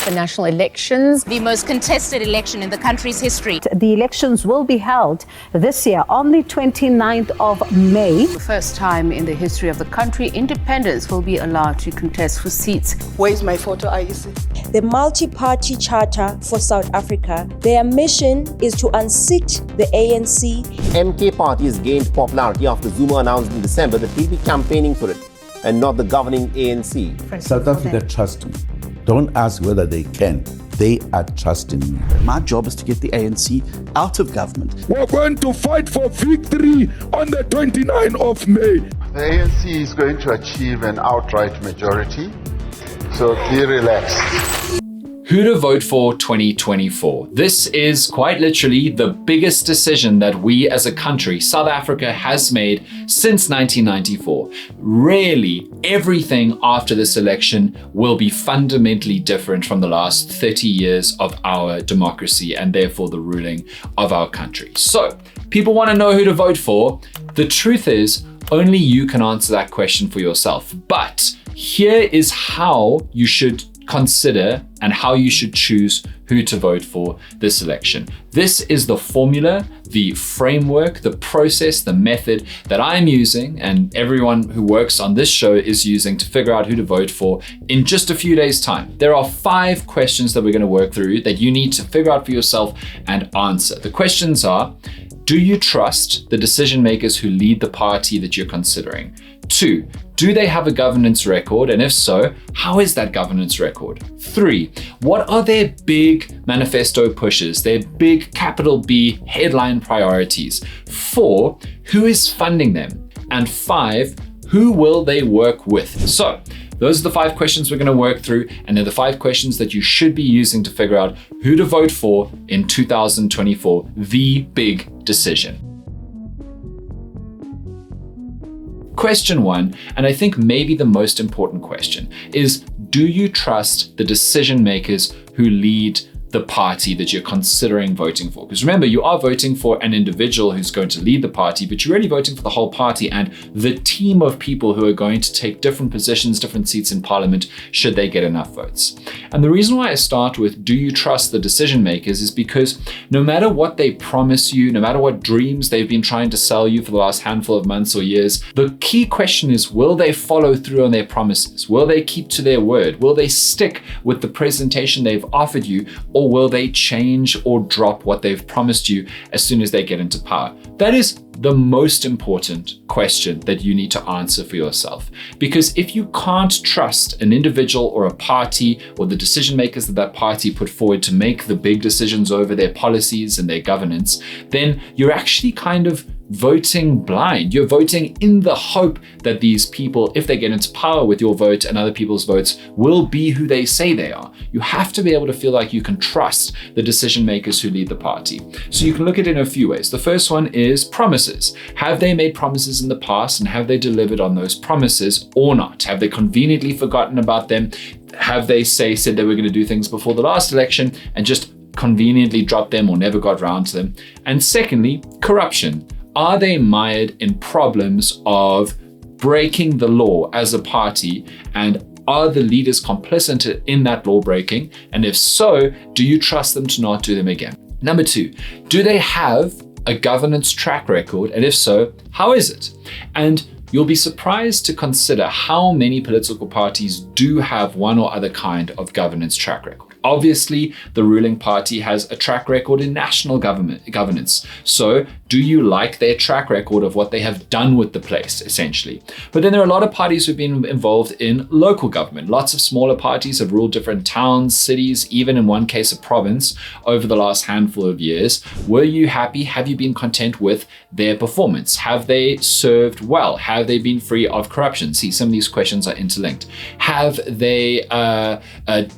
the national elections. The most contested election in the country's history. The elections will be held this year on the 29th of May. For the first time in the history of the country, independents will be allowed to contest for seats. Where's my photo IEC? The multi-party charter for South Africa, their mission is to unseat the ANC. MK party has gained popularity after Zuma announced in December that he'll be campaigning for it and not the governing ANC. South Africa trusts me. Don't ask whether they can. They are trusting me. My job is to get the ANC out of government. We're going to fight for victory on the 29th of May. The ANC is going to achieve an outright majority, so be relaxed. Who to vote for 2024. This is quite literally the biggest decision that we as a country, South Africa, has made since 1994. Really, everything after this election will be fundamentally different from the last 30 years of our democracy and therefore the ruling of our country. So, people want to know who to vote for. The truth is, only you can answer that question for yourself. But here is how you should consider and how you should choose who to vote for this election. This is the formula, the framework, the process, the method that I'm using and everyone who works on this show is using to figure out who to vote for in just a few days' time. There are 5 questions that we're going to work through that you need to figure out for yourself and answer. The questions are, do you trust the decision makers who lead the party that you're considering? 2, do they have a governance record? And if so, how is that governance record? 3, what are their big manifesto pushes, their big capital B headline priorities? 4, who is funding them? And 5, who will they work with? So, those are the 5 questions we're going to work through, and they're the 5 questions that you should be using to figure out who to vote for in 2024, the big decision. Question 1, and I think maybe the most important question, is do you trust the decision makers who lead the party that you're considering voting for? Because remember, you are voting for an individual who's going to lead the party, but you're really voting for the whole party and the team of people who are going to take different positions, different seats in parliament, should they get enough votes. And the reason why I start with, do you trust the decision makers, is because no matter what they promise you, no matter what dreams they've been trying to sell you for the last handful of months or years, the key question is, will they follow through on their promises? Will they keep to their word? Will they stick with the presentation they've offered you? Or will they change or drop what they've promised you as soon as they get into power? That is the most important question that you need to answer for yourself. Because if you can't trust an individual or a party or the decision makers that that party put forward to make the big decisions over their policies and their governance, then you're actually kind of voting blind. You're voting in the hope that these people, if they get into power with your vote and other people's votes, will be who they say they are. You have to be able to feel like you can trust the decision makers who lead the party. So you can look at it in a few ways. The first one is promises. Have they made promises in the past and have they delivered on those promises or not? Have they conveniently forgotten about them? Have they said they were going to do things before the last election and just conveniently dropped them or never got around to them? And secondly, corruption. Are they mired in problems of breaking the law as a party, and are the leaders complicit in that law breaking? And if so, do you trust them to not do them again? Number 2, do they have a governance track record? And if so, how is it? And you'll be surprised to consider how many political parties do have one or other kind of governance track record. Obviously, the ruling party has a track record in national governance. So do you like their track record of what they have done with the place, essentially? But then there are a lot of parties who've been involved in local government. Lots of smaller parties have ruled different towns, cities, even in one case, a province over the last handful of years. Were you happy? Have you been content with their performance? Have they served well? Have they been free of corruption? See, some of these questions are interlinked. Have they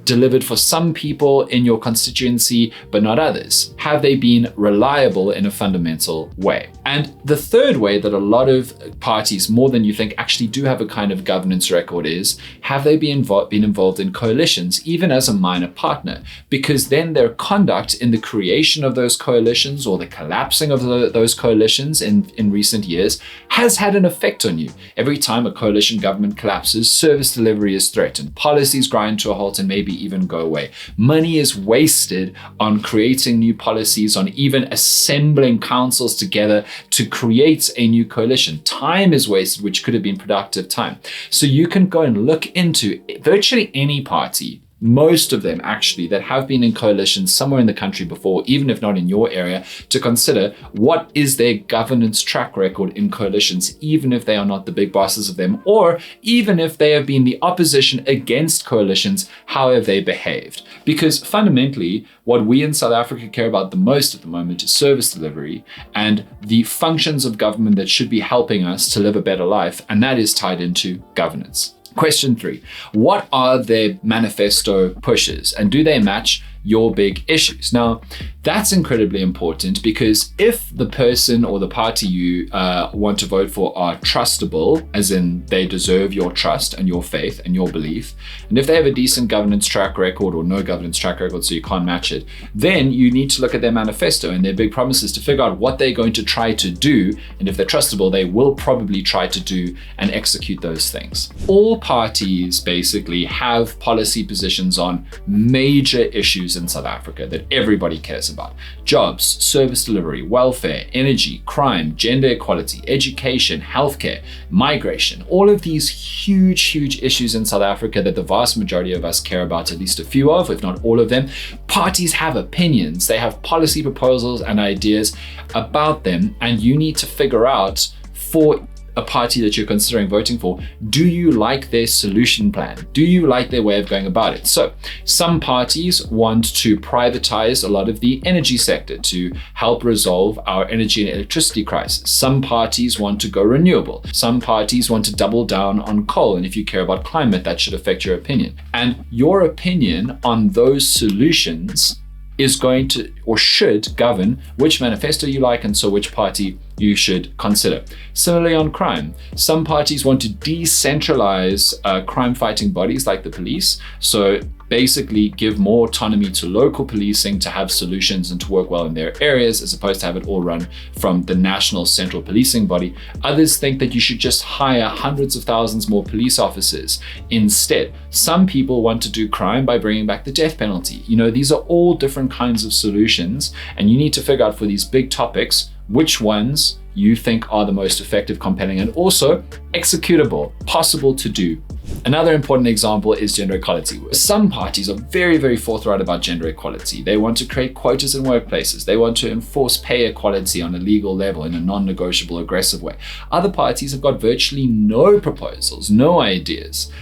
delivered for some people in your constituency, but not others? Have they been reliable in a fundamental way? And the third way that a lot of parties, more than you think, actually do have a kind of governance record is, have they been involved in coalitions, even as a minor partner? Because then their conduct in the creation of those coalitions or the collapsing of those coalitions in recent years has had an effect on you. Every time a coalition government collapses, service delivery is threatened, policies grind to a halt and maybe even go away. Money is wasted on creating new policies, on even assembling councils together to create a new coalition. Time is wasted, which could have been productive time. So you can go and look into virtually any party, most of them actually, that have been in coalitions somewhere in the country before, even if not in your area, to consider what is their governance track record in coalitions, even if they are not the big bosses of them, or even if they have been the opposition against coalitions, how have they behaved? Because fundamentally, what we in South Africa care about the most at the moment is service delivery and the functions of government that should be helping us to live a better life, and that is tied into governance. Question 3, what are their manifesto pushes, and do they match your big issues? Now, that's incredibly important, because if the person or the party you want to vote for are trustable, as in they deserve your trust and your faith and your belief, and if they have a decent governance track record or no governance track record so you can't match it, then you need to look at their manifesto and their big promises to figure out what they're going to try to do, and if they're trustable, they will probably try to do and execute those things. All parties basically have policy positions on major issues in South Africa that everybody cares about. Jobs, service delivery, welfare, energy, crime, gender equality, education, healthcare, migration, all of these huge issues in South Africa that the vast majority of us care about, at least a few of, if not all of them. Parties have opinions, they have policy proposals and ideas about them, and you need to figure out, for a party that you're considering voting for, do you like their solution plan? Do you like their way of going about it? So some parties want to privatize a lot of the energy sector to help resolve our energy and electricity crisis. Some parties want to go renewable. Some parties want to double down on coal. And if you care about climate, that should affect your opinion. And your opinion on those solutions is going to, or should, govern which manifesto you like, and so which party you should consider. Similarly on crime, some parties want to decentralize crime fighting bodies like the police, so basically give more autonomy to local policing to have solutions and to work well in their areas, as opposed to have it all run from the national central policing body. Others think that you should just hire hundreds of thousands more police officers instead. Some people want to do crime by bringing back the death penalty. You know, these are all different kinds of solutions, and you need to figure out for these big topics which ones you think are the most effective, compelling, and also executable, possible to do. Another important example is gender equality. Some parties are very forthright about gender equality. They want to create quotas in workplaces. They want to enforce pay equality on a legal level in a non-negotiable, aggressive way. Other parties have got virtually no proposals, no ideas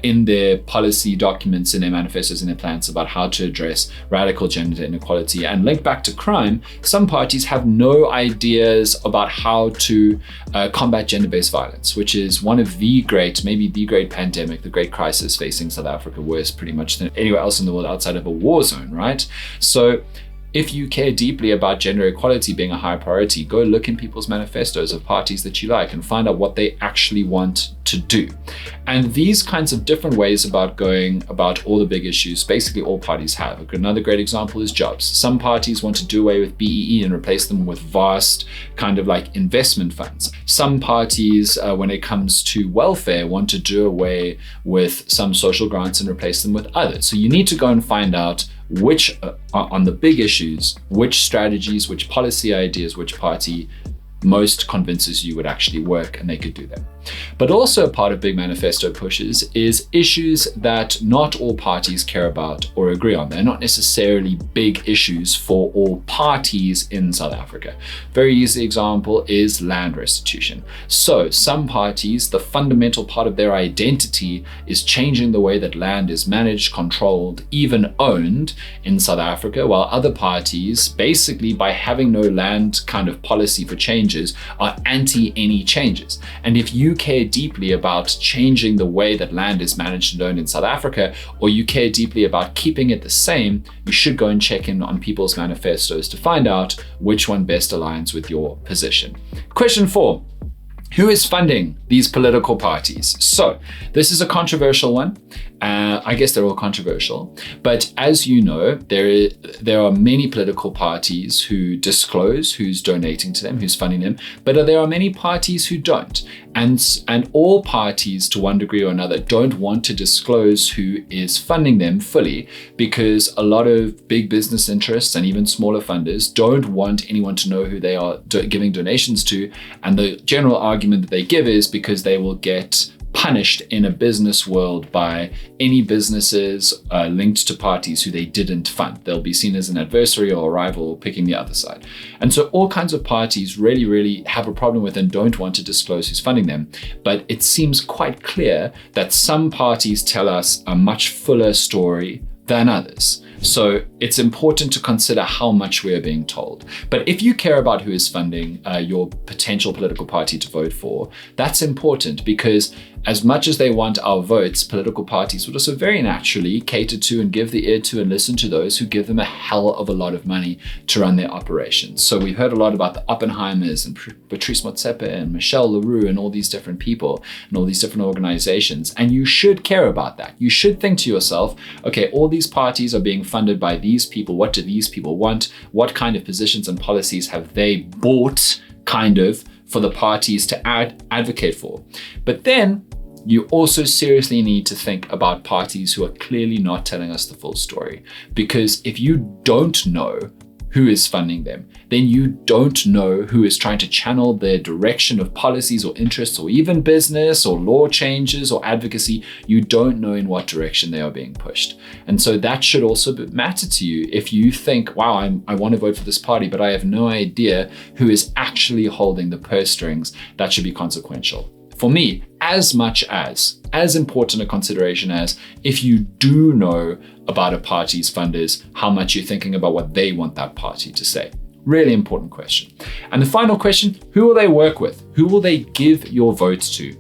in their policy documents, in their manifestos, in their plans about how to address radical gender inequality. And linked back to crime, some parties have no ideas about how to combat gender-based violence, which is one of the great, maybe the great pandemic, the great crisis facing South Africa, worse pretty much than anywhere else in the world outside of a war zone, right? So if you care deeply about gender equality being a high priority, go look in people's manifestos of parties that you like and find out what they actually want to do. And these kinds of different ways about going about all the big issues, basically all parties have. Another great example is jobs. Some parties want to do away with BEE and replace them with vast kind of like investment funds. Some parties, when it comes to welfare, want to do away with some social grants and replace them with others. So you need to go and find out which, on the big issues, which strategies, which policy ideas, which party most convinces you would actually work and they could do them. But also part of big manifesto pushes is issues that not all parties care about or agree on. They're not necessarily big issues for all parties in South Africa. Very easy example is land restitution. So some parties, the fundamental part of their identity is changing the way that land is managed, controlled, even owned in South Africa, while other parties, basically by having no land kind of policy for changes, are anti any changes. And if you care deeply about changing the way that land is managed and owned in South Africa, or you care deeply about keeping it the same, you should go and check in on people's manifestos to find out which one best aligns with your position. Question 4. Who is funding these political parties? So this is a controversial one. I guess they're all controversial, but as you know, there are many political parties who disclose who's donating to them, who's funding them, but there are many parties who don't. And all parties, to one degree or another, don't want to disclose who is funding them fully, because a lot of big business interests and even smaller funders don't want anyone to know who they are giving donations to. And the general argument that they give is because they will get punished in a business world by any businesses linked to parties who they didn't fund. They'll be seen as an adversary or a rival picking the other side. And so all kinds of parties really have a problem with and don't want to disclose who's funding them. But it seems quite clear that some parties tell us a much fuller story than others. So it's important to consider how much we are being told. But if you care about who is funding your potential political party to vote for, that's important, because as much as they want our votes, political parties would also very naturally cater to and give the ear to and listen to those who give them a hell of a lot of money to run their operations. So we've heard a lot about the Oppenheimers and Patrice Motsepe and Michel Leroux and all these different people and all these different organizations. And you should care about that. You should think to yourself, okay, all these parties are being funded by these people. What do these people want? What kind of positions and policies have they bought for the parties to advocate for? But then you also seriously need to think about parties who are clearly not telling us the full story. Because if you don't know who is funding them, then you don't know who is trying to channel their direction of policies or interests or even business or law changes or advocacy. You don't know in what direction they are being pushed. And so that should also matter to you. If you think, wow, I want to vote for this party, but I have no idea who is actually holding the purse strings, that should be consequential. For me, as important a consideration as if you do know about a party's funders, how much you're thinking about what they want that party to say. Really important question. And the final question, who will they work with? Who will they give your votes to?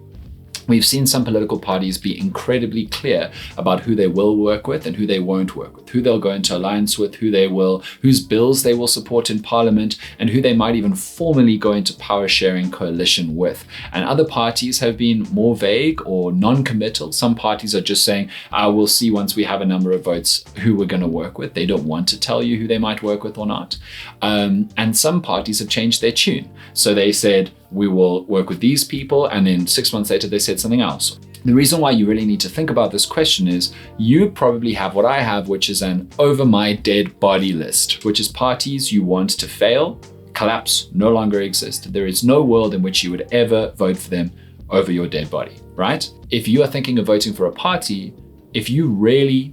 We've seen some political parties be incredibly clear about who they will work with and who they won't work with, who they'll go into alliance with, whose bills they will support in parliament, and who they might even formally go into power sharing coalition with. And other parties have been more vague or non-committal. Some parties are just saying, we'll see once we have a number of votes who we're going to work with. They don't want to tell you who they might work with or not. And some parties have changed their tune. So they said, we will work with these people, and then 6 months later they said something else. The reason why you really need to think about this question is you probably have what I have, which is an over my dead body list, which is parties you want to fail, collapse, no longer exist. There is no world in which you would ever vote for them over your dead body, right? If you are thinking of voting for a party, if you really,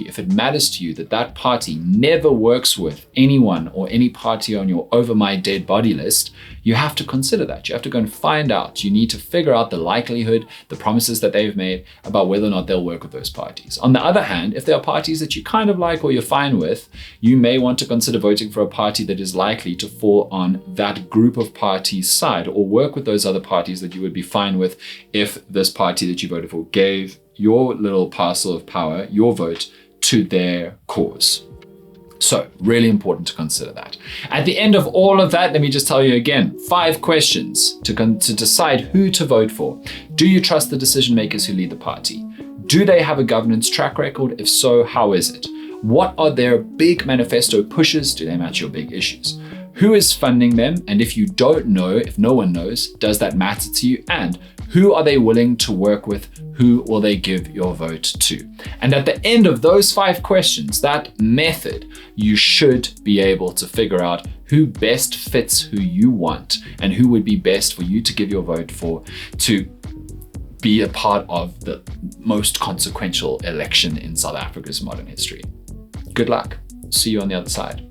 if it matters to you that that party never works with anyone or any party on your over my dead body list, you have to consider that. You have to go and find out. You need to figure out the likelihood, the promises that they've made about whether or not they'll work with those parties. On the other hand, if there are parties that you kind of like or you're fine with, you may want to consider voting for a party that is likely to fall on that group of parties' side or work with those other parties that you would be fine with if this party that you voted for gave your little parcel of power, your vote, to their cause. So really important to consider that. At the end of all of that, let me just tell you again, 5 questions to decide who to vote for. Do you trust the decision makers who lead the party? Do they have a governance track record? If so, how is it? What are their big manifesto pushes? Do they match your big issues? Who is funding them? And if you don't know, if no one knows, does that matter to you? And who are they willing to work with? Who will they give your vote to? And at the end of those 5 questions, that method, you should be able to figure out who best fits who you want and who would be best for you to give your vote for to be a part of the most consequential election in South Africa's modern history. Good luck. See you on the other side.